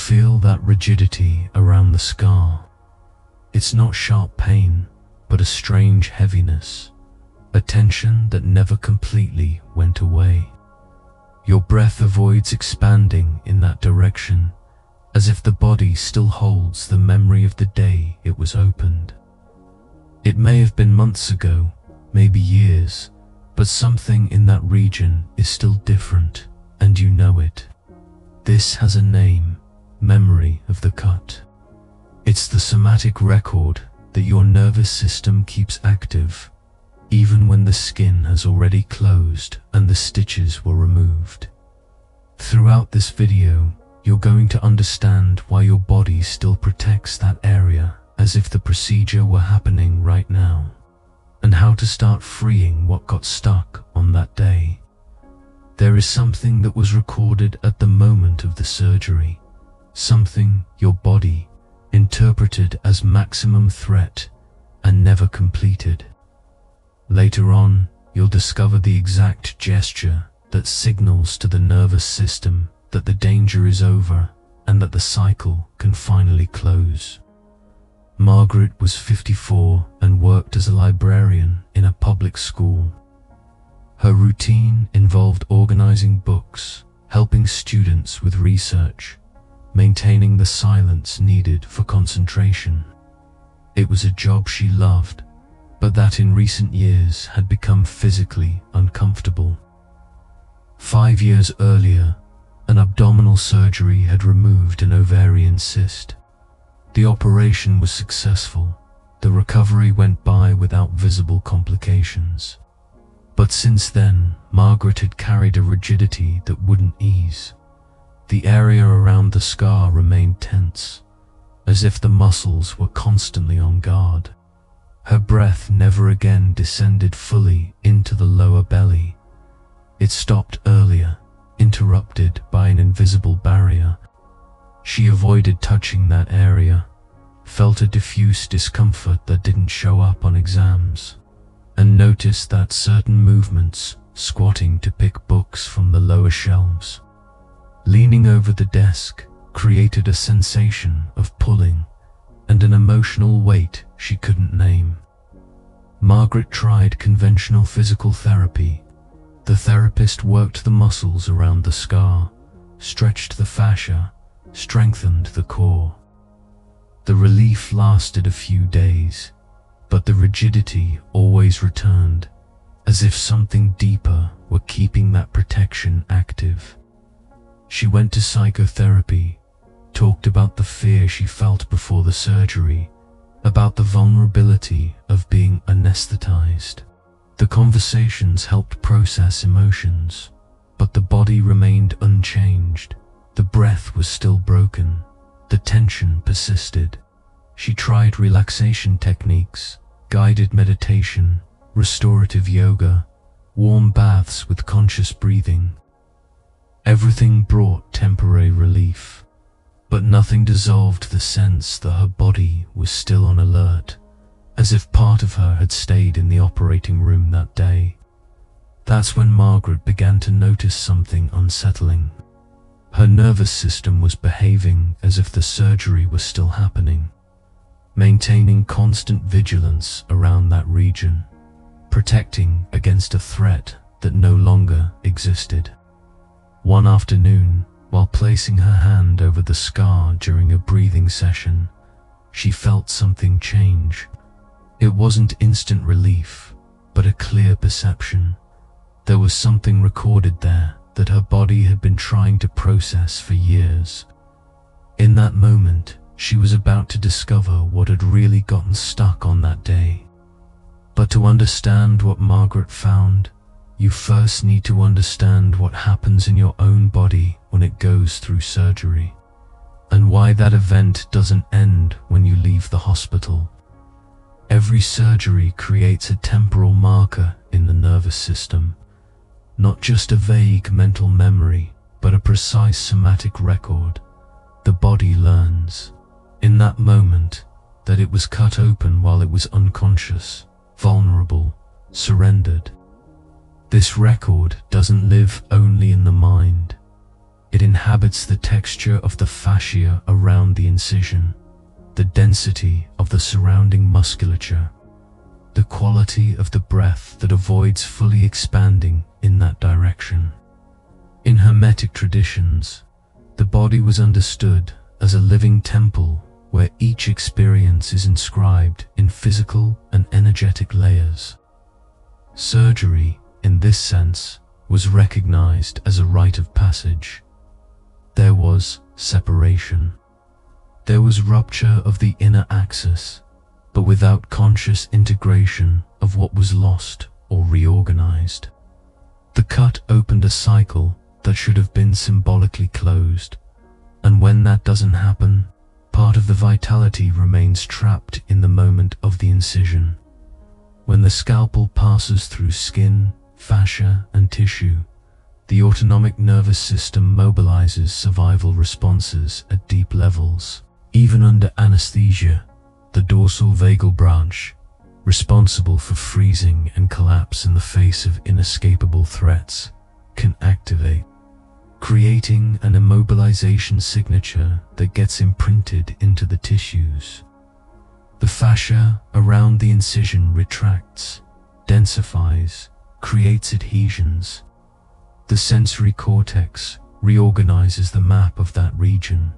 feel that rigidity around the scar. It's not sharp pain, but a strange heaviness, a tension that never completely went away. Your breath avoids expanding in that direction, as if the body still holds the memory of the day it was opened. It may have been months ago, maybe years, but something in that region is still different, and you know it. This has a name: memory of the cut. It's the somatic record that your nervous system keeps active, even when the skin has already closed and the stitches were removed. Throughout this video, you're going to understand why your body still protects that area as if the procedure were happening right now, and how to start freeing what got stuck on that day. There is something that was recorded at the moment of the surgery, something your body interpreted as maximum threat and never completed. Later on, you'll discover the exact gesture that signals to the nervous system that the danger is over and that the cycle can finally close. Margaret was 54 and worked as a librarian in a public school. Her routine involved organizing books, helping students with research, maintaining the silence needed for concentration. It was a job she loved, but that in recent years had become physically uncomfortable. 5 years earlier, an abdominal surgery had removed an ovarian cyst. The operation was successful. The recovery went by without visible complications. But since then, Margaret had carried a rigidity that wouldn't ease. The area around the scar remained tense, as if the muscles were constantly on guard. Her breath never again descended fully into the lower belly. It stopped earlier, interrupted by an invisible barrier. She avoided touching that area, felt a diffuse discomfort that didn't show up on exams, and noticed that certain movements, squatting to pick books from the lower shelves, leaning over the desk, created a sensation of pulling and an emotional weight she couldn't name. Margaret tried conventional physical therapy. The therapist worked the muscles around the scar, stretched the fascia, strengthened the core. The relief lasted a few days, but the rigidity always returned, as if something deeper were keeping that protection active. She went to psychotherapy, talked about the fear she felt before the surgery, about the vulnerability of being anesthetized. The conversations helped process emotions, but the body remained unchanged. The breath was still broken. The tension persisted. She tried relaxation techniques, guided meditation, restorative yoga, warm baths with conscious breathing. Everything brought temporary relief, but nothing dissolved the sense that her body was still on alert, as if part of her had stayed in the operating room that day. That's when Margaret began to notice something unsettling. Her nervous system was behaving as if the surgery was still happening, maintaining constant vigilance around that region, protecting against a threat that no longer existed. One afternoon, while placing her hand over the scar during a breathing session, she felt something change. It wasn't instant relief, but a clear perception. There was something recorded there that her body had been trying to process for years. In that moment, she was about to discover what had really gotten stuck on that day. But to understand what Margaret found, you first need to understand what happens in your own body when it goes through surgery, and why that event doesn't end when you leave the hospital. Every surgery creates a temporal marker in the nervous system, not just a vague mental memory, but a precise somatic record. The body learns, in that moment, that it was cut open while it was unconscious, vulnerable, surrendered. This record doesn't live only in the mind. It inhabits the texture of the fascia around the incision, the density of the surrounding musculature, the quality of the breath that avoids fully expanding in that direction. In Hermetic traditions, the body was understood as a living temple where each experience is inscribed in physical and energetic layers. Surgery, in this sense, was recognized as a rite of passage. There was separation. There was rupture of the inner axis, but without conscious integration of what was lost or reorganized. The cut opened a cycle that should have been symbolically closed, and when that doesn't happen, part of the vitality remains trapped in the moment of the incision. When the scalpel passes through skin, fascia, and tissue, the autonomic nervous system mobilizes survival responses at deep levels. Even under anesthesia, the dorsal vagal branch, responsible for freezing and collapse in the face of inescapable threats, can activate, creating an immobilization signature that gets imprinted into the tissues. The fascia around the incision retracts, densifies, creates adhesions. The sensory cortex reorganizes the map of that region,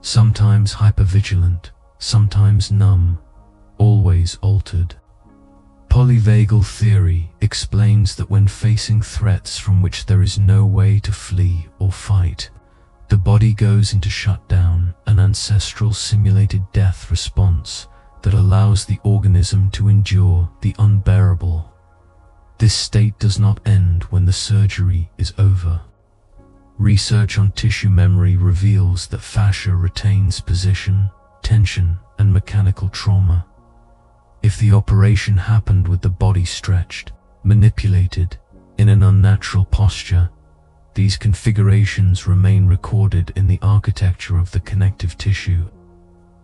sometimes hypervigilant, sometimes numb, always altered. Polyvagal theory explains that when facing threats from which there is no way to flee or fight, the body goes into shutdown, an ancestral simulated death response that allows the organism to endure the unbearable. This state does not end when the surgery is over. Research on tissue memory reveals that fascia retains position, tension, and mechanical trauma. If the operation happened with the body stretched, manipulated, in an unnatural posture, these configurations remain recorded in the architecture of the connective tissue.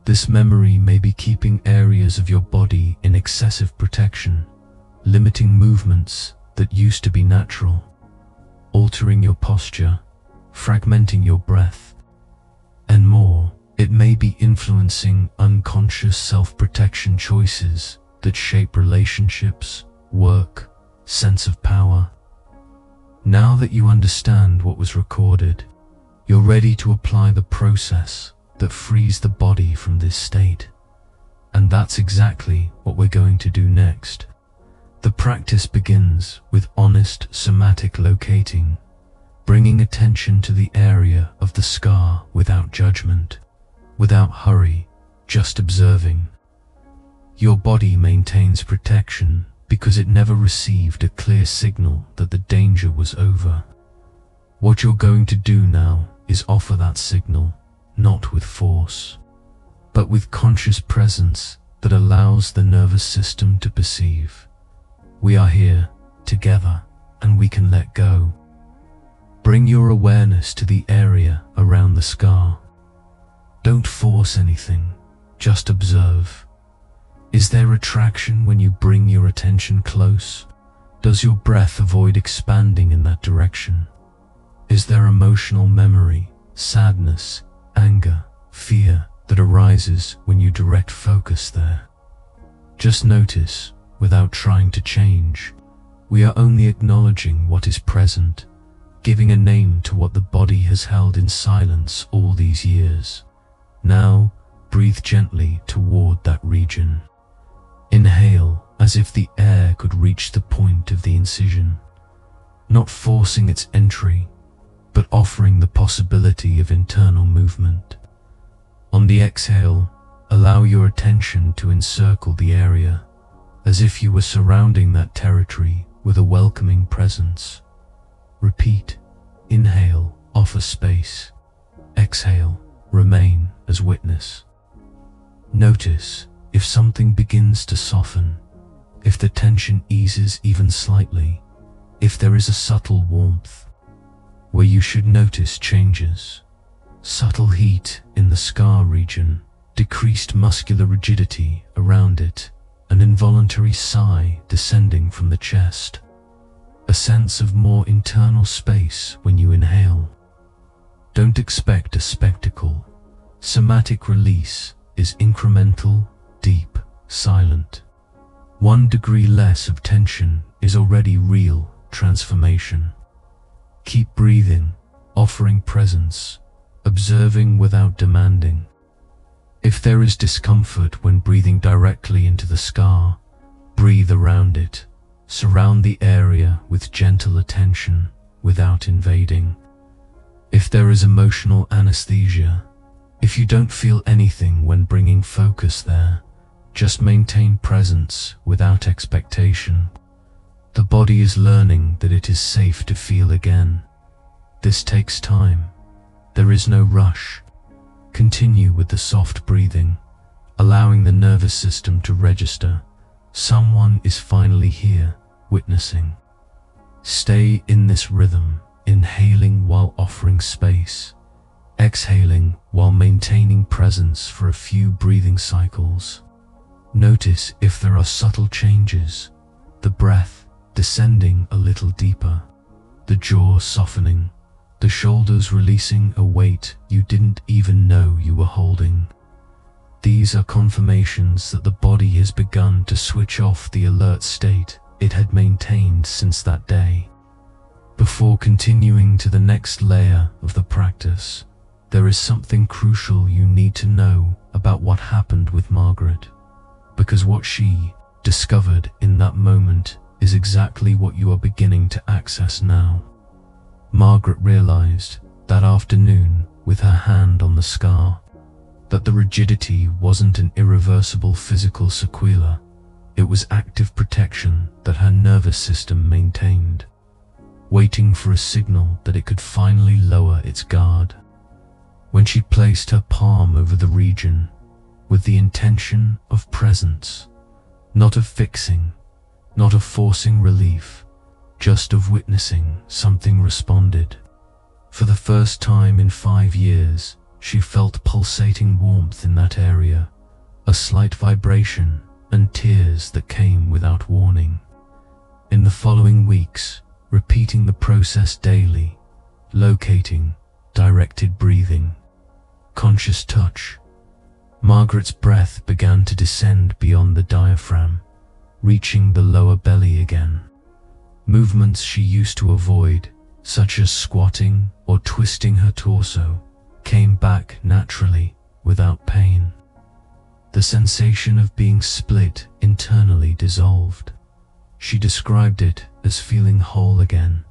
This memory may be keeping areas of your body in excessive protection, limiting movements that used to be natural, altering your posture, fragmenting your breath, and more. It may be influencing unconscious self-protection choices that shape relationships, work, sense of power. Now that you understand what was recorded, you're ready to apply the process that frees the body from this state. And that's exactly what we're going to do next. The practice begins with honest somatic locating, bringing attention to the area of the scar without judgment, without hurry, just observing. Your body maintains protection because it never received a clear signal that the danger was over. What you're going to do now is offer that signal, not with force, but with conscious presence that allows the nervous system to perceive. We are here, together, and we can let go. Bring your awareness to the area around the scar. Don't force anything, just observe. Is there attraction when you bring your attention close? Does your breath avoid expanding in that direction? Is there emotional memory, sadness, anger, fear that arises when you direct focus there? Just notice, without trying to change. We are only acknowledging what is present, giving a name to what the body has held in silence all these years. Now, breathe gently toward that region. Inhale as if the air could reach the point of the incision, not forcing its entry, but offering the possibility of internal movement. On the exhale, allow your attention to encircle the area, as if you were surrounding that territory with a welcoming presence. Repeat. Inhale, offer space. Exhale, remain as witness. Notice if something begins to soften, if the tension eases even slightly, if there is a subtle warmth. Where you should notice changes. Subtle heat in the scar region, decreased muscular rigidity around it, an involuntary sigh descending from the chest. A sense of more internal space when you inhale. Don't expect a spectacle. Somatic release is incremental, deep, silent. 1 degree less of tension is already real transformation. Keep breathing, offering presence, observing without demanding. If there is discomfort when breathing directly into the scar, breathe around it. Surround the area with gentle attention without invading. If there is emotional anesthesia, if you don't feel anything when bringing focus there, just maintain presence without expectation. The body is learning that it is safe to feel again. This takes time. There is no rush. Continue with the soft breathing, allowing the nervous system to register. Someone is finally here, witnessing. Stay in this rhythm, inhaling while offering space, exhaling while maintaining presence for a few breathing cycles. Notice if there are subtle changes, the breath descending a little deeper, the jaw softening, the shoulders releasing a weight you didn't even know you were holding. These are confirmations that the body has begun to switch off the alert state it had maintained since that day. Before continuing to the next layer of the practice, there is something crucial you need to know about what happened with Margaret, because what she discovered in that moment is exactly what you are beginning to access now. Margaret realized that afternoon, with her hand on the scar, that the rigidity wasn't an irreversible physical sequela. It was active protection that her nervous system maintained, waiting for a signal that it could finally lower its guard. When she placed her palm over the region, with the intention of presence, not of fixing, not of forcing relief, just of witnessing, something responded. For the first time in 5 years, she felt pulsating warmth in that area, a slight vibration and tears that came without warning. In the following weeks, repeating the process daily, locating, directed breathing, conscious touch, Margaret's breath began to descend beyond the diaphragm, reaching the lower belly again. Movements she used to avoid, such as squatting or twisting her torso, came back naturally, without pain. The sensation of being split internally dissolved. She described it as feeling whole again,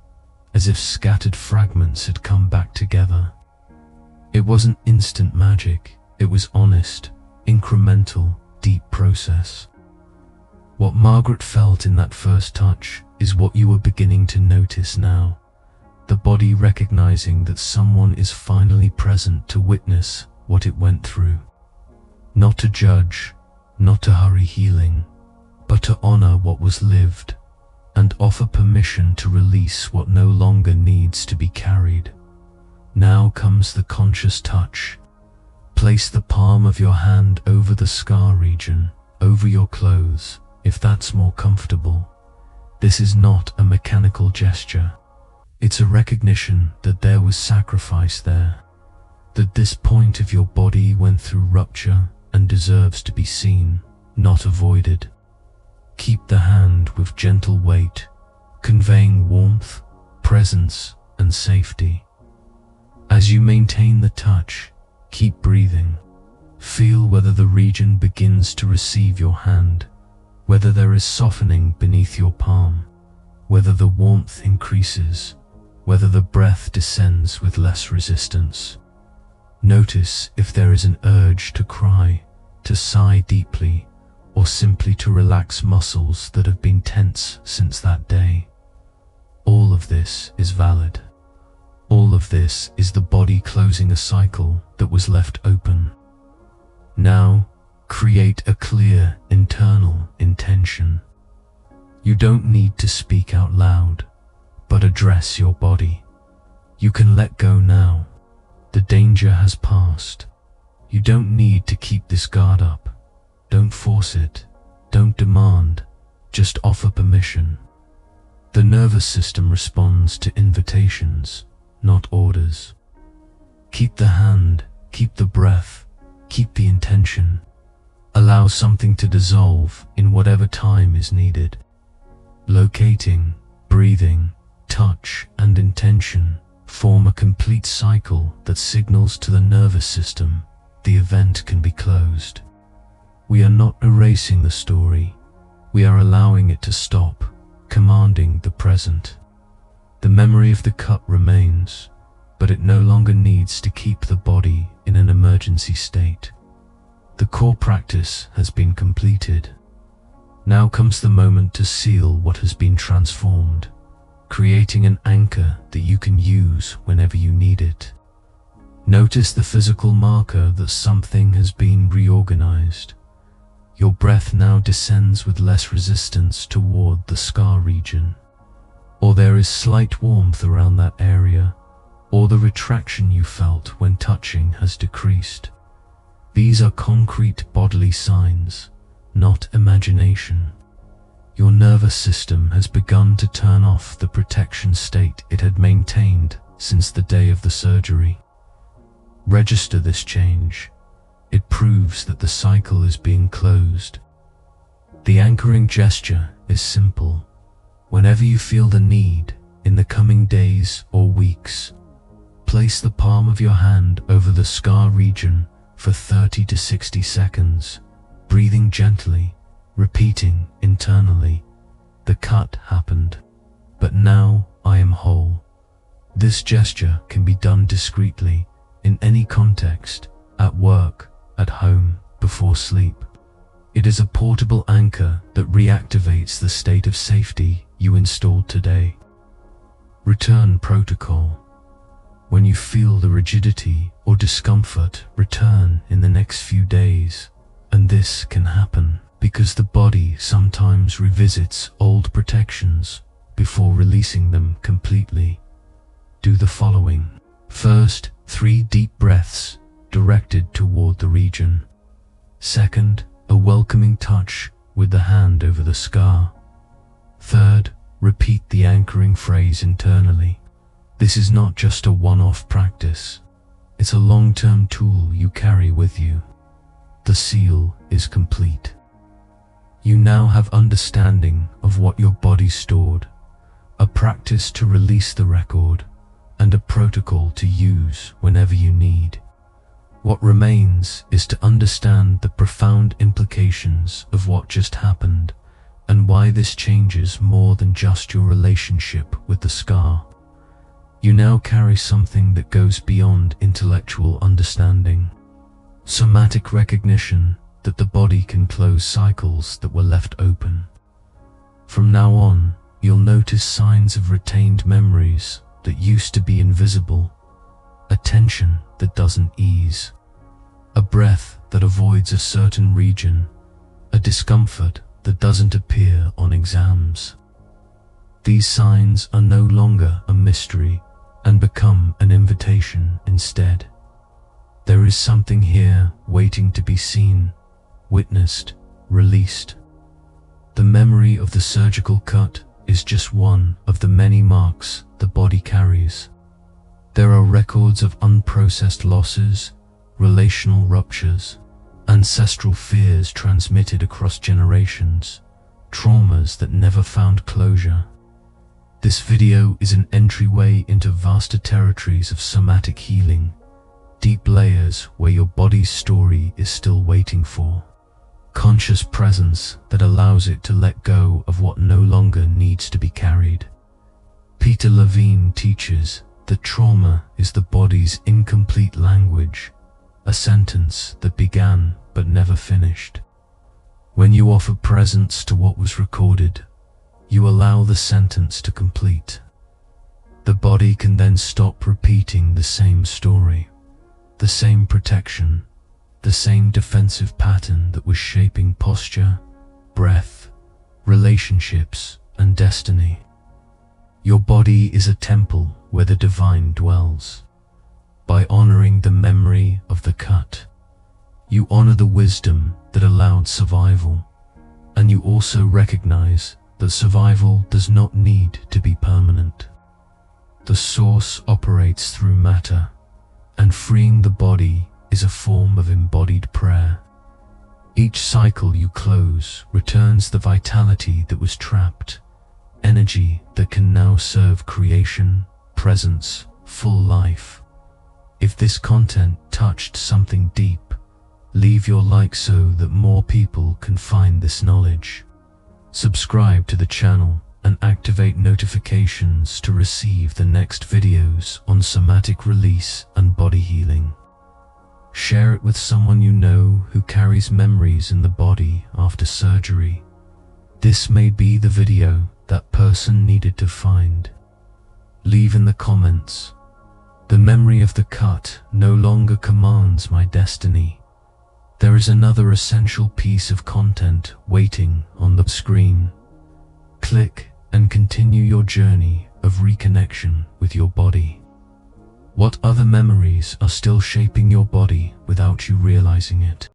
as if scattered fragments had come back together. It wasn't instant magic, it was honest, incremental, deep process. What Margaret felt in that first touch is what you are beginning to notice now. The body recognizing that someone is finally present to witness what it went through. Not to judge, not to hurry healing, but to honor what was lived and offer permission to release what no longer needs to be carried. Now comes the conscious touch. Place the palm of your hand over the scar region, over your clothes, if that's more comfortable. This is not a mechanical gesture. It's a recognition that there was sacrifice there, that this point of your body went through rupture and deserves to be seen, not avoided. Keep the hand with gentle weight, conveying warmth, presence, and safety. As you maintain the touch, keep breathing. Feel whether the region begins to receive your hand, whether there is softening beneath your palm, whether the warmth increases, whether the breath descends with less resistance. Notice if there is an urge to cry, to sigh deeply, or simply to relax muscles that have been tense since that day. All of this is valid. All of this is the body closing a cycle that was left open. Now, create a clear internal intention. You don't need to speak out loud, but address your body. You can let go now. The danger has passed. You don't need to keep this guard up. Don't force it. Don't demand. Just offer permission. The nervous system responds to invitations, not orders. Keep the hand, keep the breath, keep the intention. Allow something to dissolve in whatever time is needed. Locating, breathing, touch, and intention form a complete cycle that signals to the nervous system the event can be closed. We are not erasing the story, we are allowing it to stop, commanding the present. The memory of the cut remains, but it no longer needs to keep the body in an emergency state. The core practice has been completed. Now comes the moment to seal what has been transformed, creating an anchor that you can use whenever you need it. Notice the physical marker that something has been reorganized. Your breath now descends with less resistance toward the scar region, or there is slight warmth around that area, or the retraction you felt when touching has decreased. These are concrete bodily signs, not imagination. Your nervous system has begun to turn off the protection state it had maintained since the day of the surgery. Register this change. It proves that the cycle is being closed. The anchoring gesture is simple. Whenever you feel the need, in the coming days or weeks, place the palm of your hand over the scar region for 30 to 60 seconds, breathing gently, repeating internally, "The cut happened, but now I am whole." This gesture can be done discreetly, in any context, at work, at home, before sleep. It is a portable anchor that reactivates the state of safety you installed today. Return protocol. When you feel the rigidity or discomfort return in the next few days, and this can happen because the body sometimes revisits old protections before releasing them completely, do the following. First, 3 deep breaths directed toward the region. Second, a welcoming touch with the hand over the scar. Third, repeat the anchoring phrase internally. This is not just a one-off practice. It's a long-term tool you carry with you. The seal is complete. You now have understanding of what your body stored, a practice to release the record, and a protocol to use whenever you need. What remains is to understand the profound implications of what just happened and why this changes more than just your relationship with the scar. You now carry something that goes beyond intellectual understanding. Somatic recognition that the body can close cycles that were left open. From now on, you'll notice signs of retained memories that used to be invisible, a tension that doesn't ease, a breath that avoids a certain region, a discomfort that doesn't appear on exams. These signs are no longer a mystery and become an invitation instead. There is something here waiting to be seen, witnessed, released. The memory of the surgical cut is just one of the many marks the body carries. There are records of unprocessed losses, relational ruptures, ancestral fears transmitted across generations, traumas that never found closure. This video is an entryway into vaster territories of somatic healing, deep layers where your body's story is still waiting for, conscious presence that allows it to let go of what no longer needs to be carried. Peter Levine teaches that trauma is the body's incomplete language, a sentence that began but never finished. When you offer presence to what was recorded, you allow the sentence to complete. The body can then stop repeating the same story, the same protection, the same defensive pattern that was shaping posture, breath, relationships, and destiny. Your body is a temple where the divine dwells. By honoring the memory of the cut, you honor the wisdom that allowed survival, and you also recognize that survival does not need to be permanent. The source operates through matter, and freeing the body is a form of embodied prayer. Each cycle you close returns the vitality that was trapped, energy that can now serve creation, presence, full life. If this content touched something deep, leave your like so that more people can find this knowledge. Subscribe to the channel and activate notifications to receive the next videos on somatic release and body healing. Share it with someone you know who carries memories in the body after surgery. This may be the video that person needed to find. Leave in the comments, "The memory of the cut no longer commands my destiny." There is another essential piece of content waiting on the screen. Click and continue your journey of reconnection with your body. What other memories are still shaping your body without you realizing it?